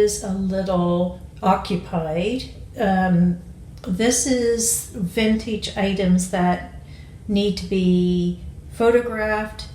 is a little occupied. This is vintage items that need to be photographed,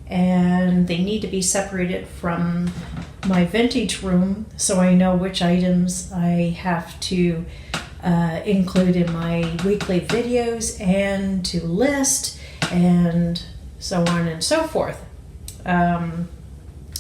and they need to be separated from my vintage room so I know which items I have to include in my weekly videos and to list and so on and so forth.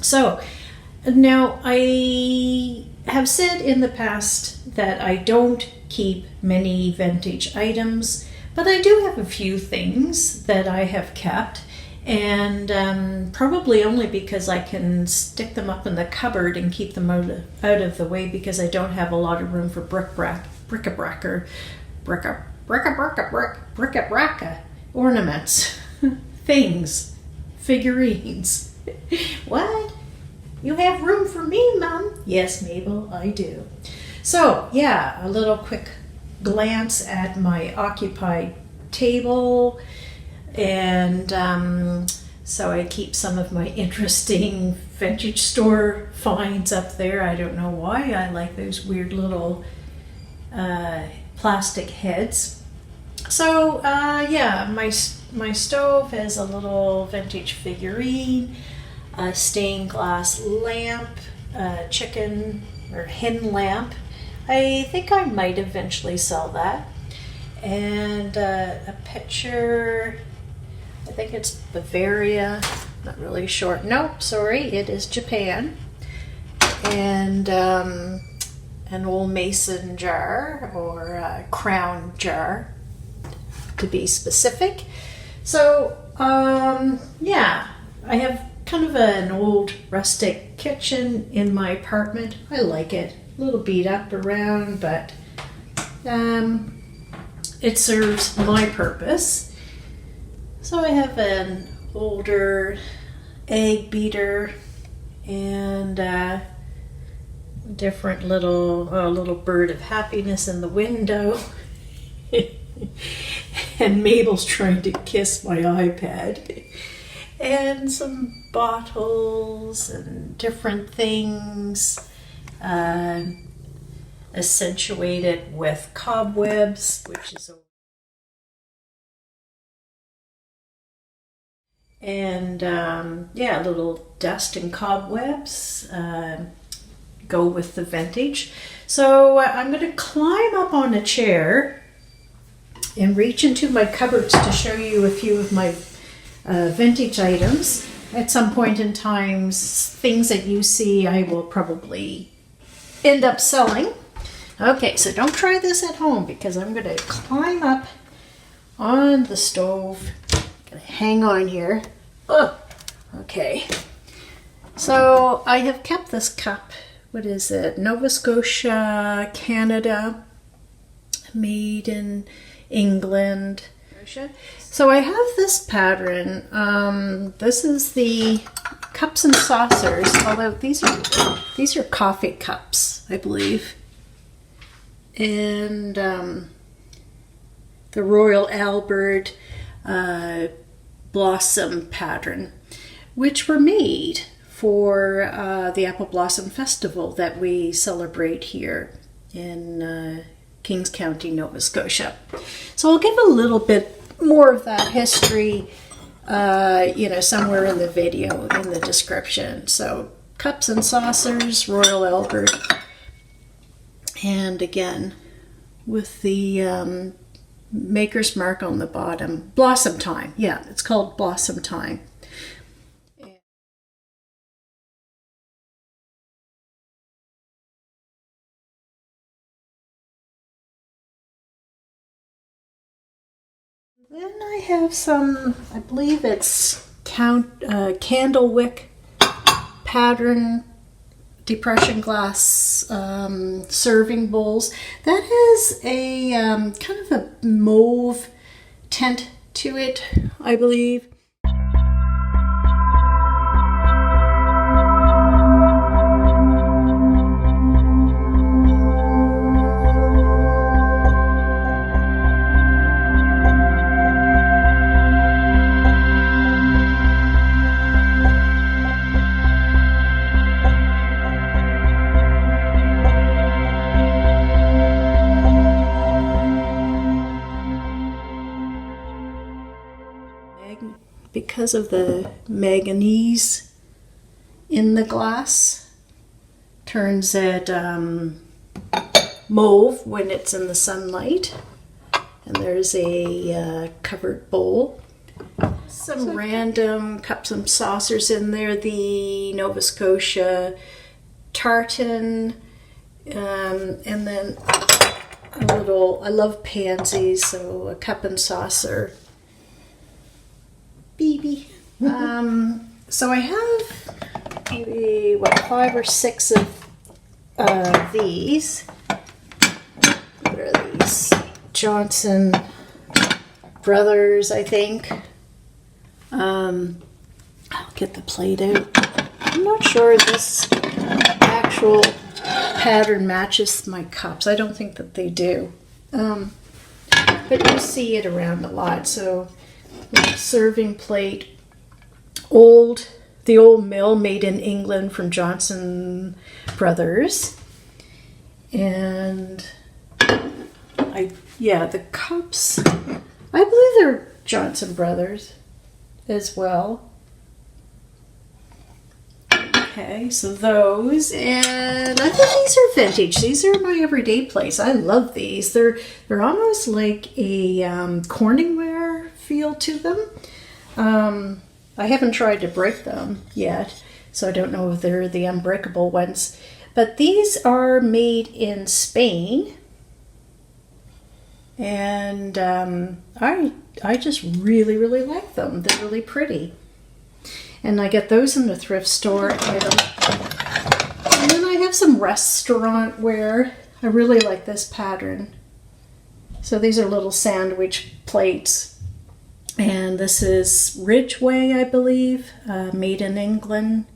So now I have said in the past that I don't keep many vintage items, but I do have a few things that I have kept, and probably only because I can stick them up in the cupboard and keep them out of the way, because I don't have a lot of room for bric-a-brac ornaments, things, figurines. What? You have room for me, Mom? Yes, Mabel, I do. So, yeah, a little quick glance at my occupied table, and so I keep some of my interesting vintage store finds up there. I don't know why. I like those weird little plastic heads. So, yeah, my stove has a little vintage figurine, a stained glass lamp, a chicken or hen lamp. I think I might eventually sell that. And a picture, I think it's Bavaria, not really sure. Nope, sorry, it is Japan. And an old mason jar, or a crown jar to be specific. So, yeah, I have kind of an old rustic kitchen in my apartment. I like it. A little beat up around, but it serves my purpose. So I have an older egg beater and different little bird of happiness in the window. And Mabel's trying to kiss my iPad. And some bottles and different things, accentuated with cobwebs, which is and yeah, little dust and cobwebs go with the vintage. So I'm going to climb up on a chair and reach into my cupboards to show you a few of my vintage items. At some point in time, things that you see I will probably end up selling. Okay, so don't try this at home, because I'm going to climb up on the stove. Gonna hang on here. Oh, okay. So I have kept this cup. What is it? Nova Scotia, Canada, made in England. So I have this pattern. This is the cups and saucers, although these are coffee cups, I believe. And the Royal Albert blossom pattern, which were made for the Apple Blossom Festival that we celebrate here in Kings County, Nova Scotia. So I'll give a little bit more of that history, somewhere in the video, in the description. So cups and saucers, Royal Albert, and again with the maker's mark on the bottom, Blossom Time. Yeah, it's called Blossom Time. Then I have some, I believe it's candle wick pattern depression glass serving bowls. That has a kind of a mauve tint to it, I believe. because of the manganese in the glass. Turns it mauve when it's in the sunlight. And there's a covered bowl. Some random cups and saucers in there. The Nova Scotia tartan. And then a little, I love pansies, so a cup and saucer. BB. So I have maybe, 5 or 6 of these. What are these? Johnson Brothers, I think. I'll get the plate out. I'm not sure this actual pattern matches my cups. I don't think that they do. But you see it around a lot. So serving plate, the old mill made in England from Johnson Brothers. And the cups, I believe they're Johnson Brothers as well. Okay, so those, and I think these are vintage. These are my everyday place. I love these. They're almost like a Corningware feel to them. I haven't tried to break them yet, so I don't know if they're the unbreakable ones. But these are made in Spain, and I just really, really like them. They're really pretty. And I get those in the thrift store. And then I have some restaurant wear. I really like this pattern. So these are little sandwich plates. And this is Ridgeway, I believe, made in England.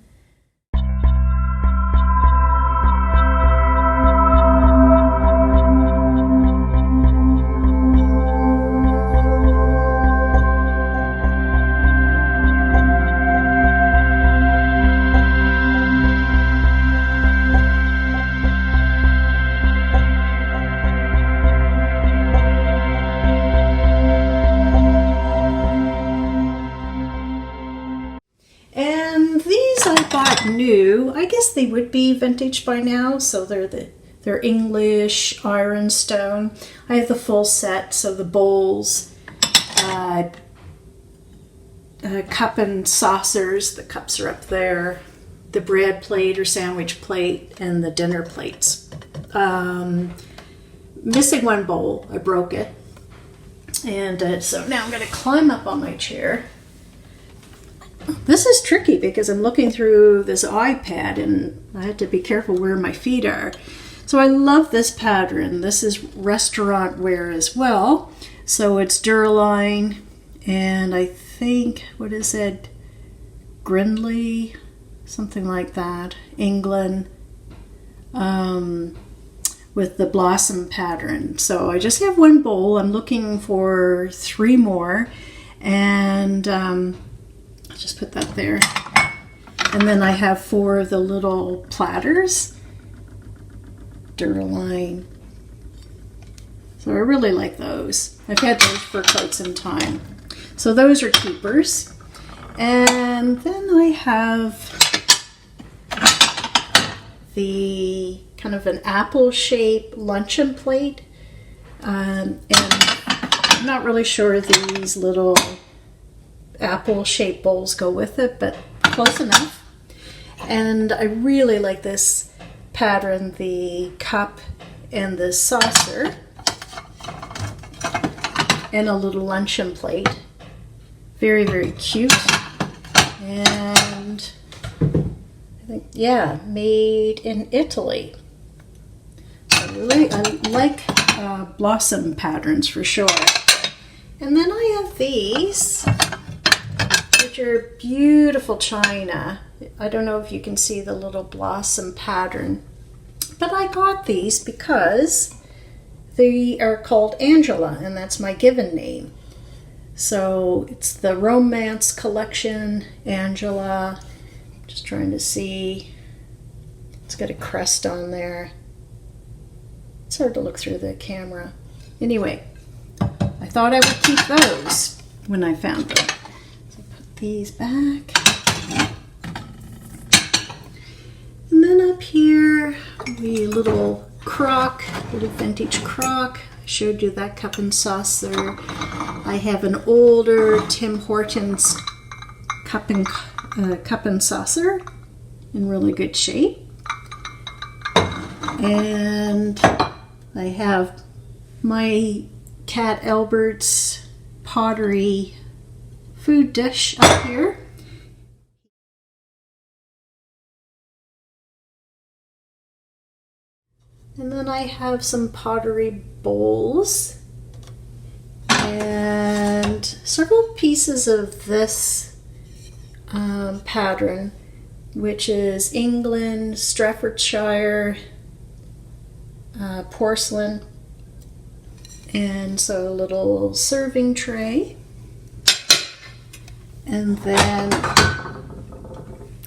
New. I guess they would be vintage by now, so they're English ironstone. I have the full set, so the bowls, cup and saucers. The cups are up there. The bread plate or sandwich plate, and the dinner plates. Missing one bowl. I broke it, and so now I'm going to climb up on my chair. This is tricky because I'm looking through this iPad and I have to be careful where my feet are. So I love this pattern. This is restaurant wear as well. So it's Duraline, and I think, what is it? Grindley, something like that. England, with the blossom pattern. So I just have one bowl. I'm looking for 3 more, and I'll just put that there. And then I have 4 of the little platters. Duraline. So I really like those. I've had those for quite some time. So those are keepers. And then I have the kind of an apple-shaped luncheon plate. And I'm not really sure these little apple-shaped bowls go with it, but close enough. And I really like this pattern, the cup and the saucer, and a little luncheon plate. Very, very cute. And I think, made in Italy. I like blossom patterns for sure. And then I have these, which are beautiful china. I don't know if you can see the little blossom pattern, but I got these because they are called Angela, and that's my given name. So it's the Romance Collection, Angela. Just trying to see. It's got a crest on there. It's hard to look through the camera. Anyway, I thought I would keep those when I found them. So put these back. And then up here, the little crock, little vintage crock. I showed you that cup and saucer. I have an older Tim Hortons cup and saucer in really good shape. And I have my Cat Albert's pottery food dish up here. And then I have some pottery bowls and several pieces of this pattern, which is England, Staffordshire porcelain. And so a little serving tray. And then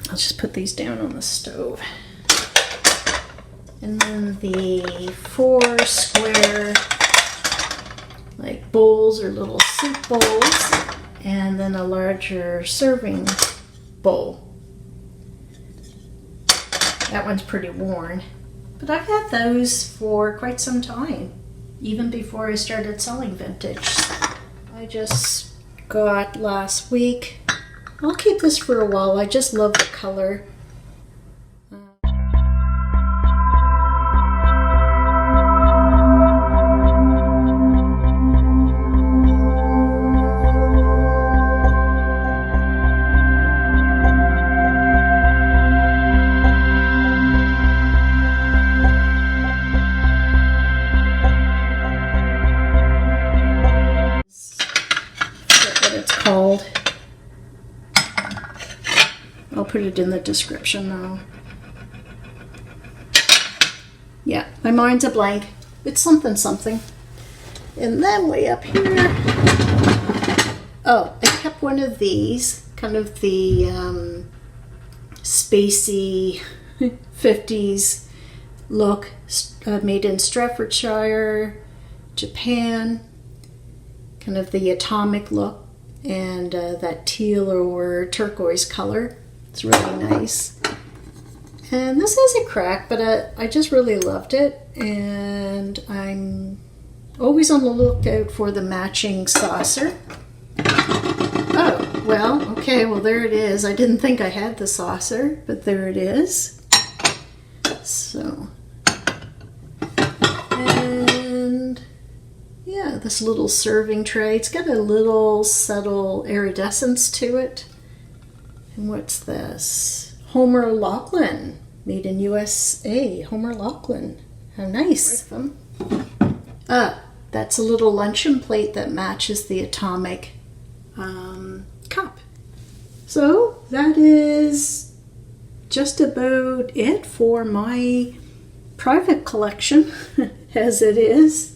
I'll just put these down on the stove. And then the 4 square like bowls or little soup bowls, and then a larger serving bowl. That one's pretty worn, but I've had those for quite some time, even before I started selling vintage. I just got last week. I'll keep this for a while. I just love the color. Called. I'll put it in the description now. Yeah, my mind's a blank. It's something. And then way up here, oh, I kept one of these, kind of the spacey 50s look, made in Staffordshire, Japan, kind of the atomic look. And that teal or turquoise color. It's really nice. And this has a crack, but I just really loved it. And I'm always on the lookout for the matching saucer. Oh, well, okay, well there it is. I didn't think I had the saucer, but there it is. So, and yeah, this little serving tray. It's got a little subtle iridescence to it. And what's this? Homer Lachlan, made in USA. Homer Lachlan. How nice. That's a little luncheon plate that matches the atomic cup. So that is just about it for my private collection as it is.